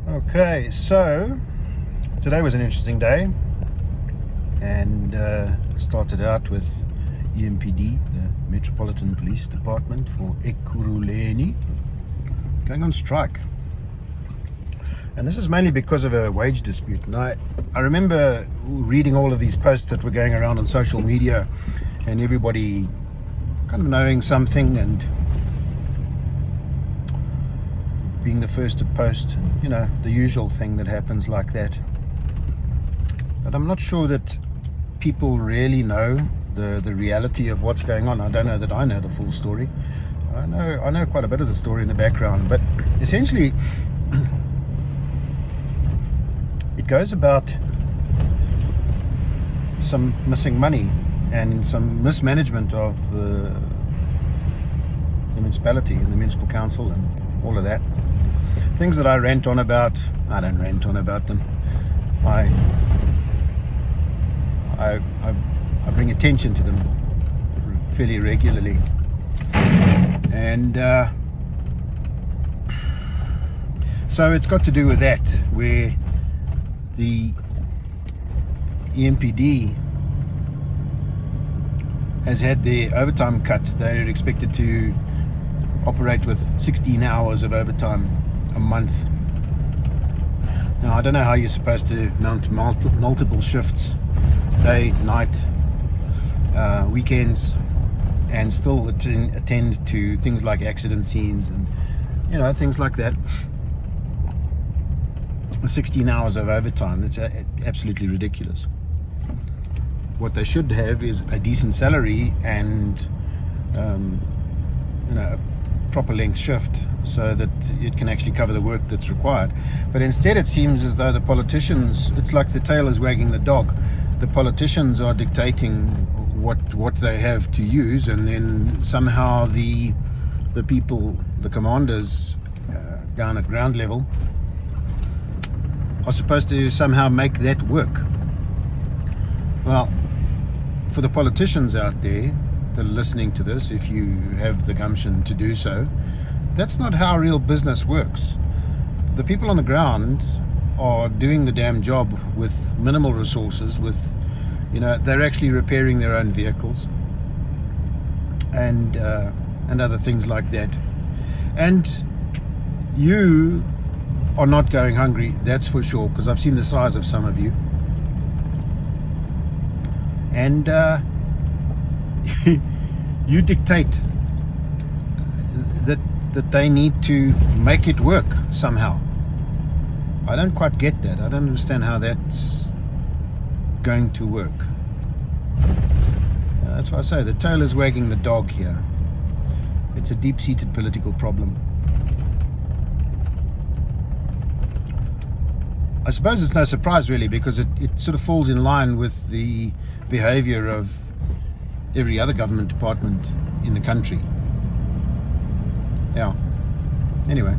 Okay, so today was an interesting day, and started out with EMPD, the Metropolitan Police Department for Ekurhuleni, going on strike. And this is mainly because of a wage dispute. And I remember reading all of these posts that were going around on social media, and everybody kind of knowing something and being the first to post, you know, the usual thing that happens like that. But I'm not sure that people really know the reality of what's going on. I don't know that I know the full story. I know quite a bit of the story in the background, but essentially it goes about some missing money and some mismanagement of the municipality and the municipal council and all of that. Things that I rant on about. I don't rant on about them. I bring attention to them fairly regularly. And so it's got to do with that, where the EMPD has had their overtime cut. They're expected to operate with 16 hours of overtime a month. Now, I don't know how you're supposed to mount multiple shifts, day, night, weekends, and still attend to things like accident scenes and, you know, things like that. 16 hours of overtime, it's absolutely ridiculous. What they should have is a decent salary and you know, a proper length shift, so that it can actually cover the work that's required. But instead it seems as though the politicians, it's like the tail is wagging the dog. The politicians are dictating what they have to use, and then somehow the people, the commanders down at ground level, are supposed to somehow make that work. Well, for the politicians out there that are listening to this, if you have the gumption to do so, that's not how real business works. The people on the ground are doing the damn job with minimal resources, with, you know, they're actually repairing their own vehicles and other things like that. And you are not going hungry, that's for sure, because I've seen the size of some of you. And you dictate that they need to make it work somehow. I don't quite get that. I don't understand how that's going to work. That's why I say the tail is wagging the dog here. It's a deep-seated political problem. I suppose it's no surprise really, because it sort of falls in line with the behavior of every other government department in the country. Yeah. Anyway,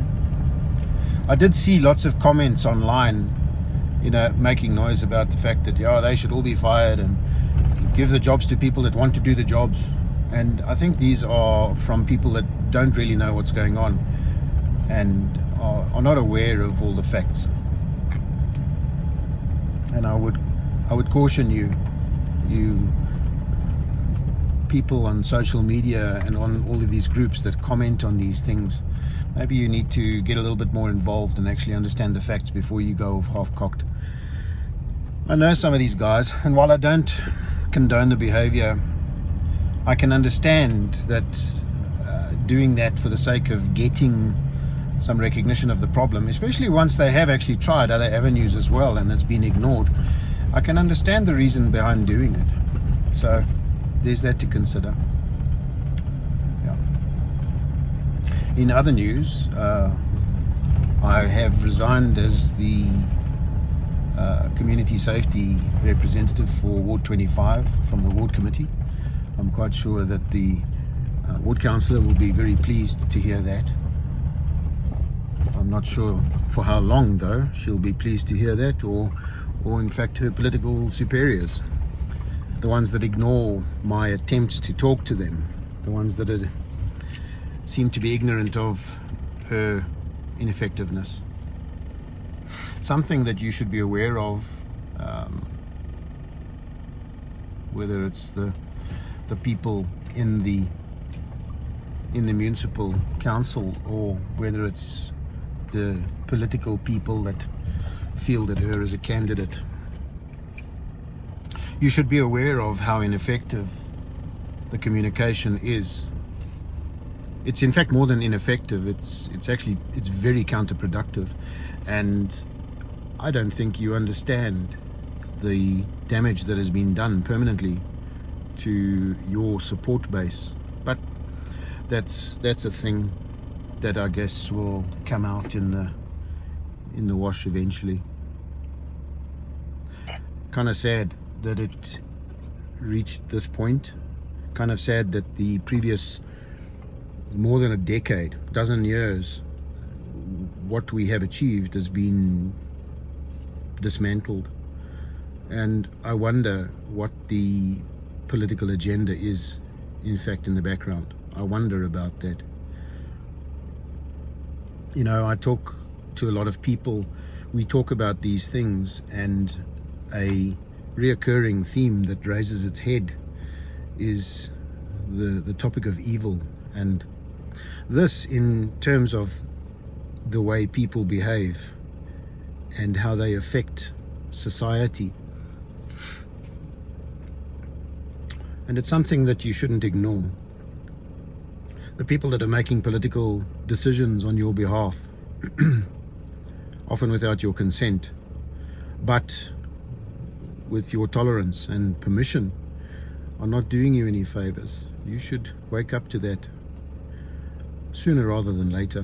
I did see lots of comments online, you know, making noise about the fact that, yeah, they should all be fired and give the jobs to people that want to do the jobs. And I think these are from people that don't really know what's going on and are not aware of all the facts. And I would caution you people on social media and on all of these groups that comment on these things, maybe you need to get a little bit more involved and actually understand the facts before you go half-cocked. I know some of these guys, and while I don't condone the behavior, I can understand that doing that for the sake of getting some recognition of the problem, especially once they have actually tried other avenues as well and it's been ignored, I can understand the reason behind doing it. So there's that to consider. Yeah. In other news, I have resigned as the community safety representative for Ward 25 from the ward committee. I'm quite sure that the ward councillor will be very pleased to hear that. I'm not sure for how long though she'll be pleased to hear that, or in fact her political superiors, the ones that ignore my attempts to talk to them, the ones that seem to be ignorant of her ineffectiveness. something that you should be aware of, whether it's the people in the municipal council, or whether it's the political people that fielded her as a candidate. You should be aware of how ineffective the communication is. It's in fact more than ineffective, it's very counterproductive, and I don't think you understand the damage that has been done permanently to your support base. But that's a thing that I guess will come out in the wash eventually. Kind of sad that it reached this point. Kind of sad that the previous more than a decade, dozen years, what we have achieved has been dismantled. And I wonder what the political agenda is, in fact, in the background. I wonder about that. You know, I talk to a lot of people, we talk about these things, and a reoccurring theme that raises its head is the topic of evil. And this, in terms of the way people behave and how they affect society. And it's something that you shouldn't ignore. The people that are making political decisions on your behalf, often without your consent, but with your tolerance and permission, are not doing you any favors. You should wake up to that sooner rather than later.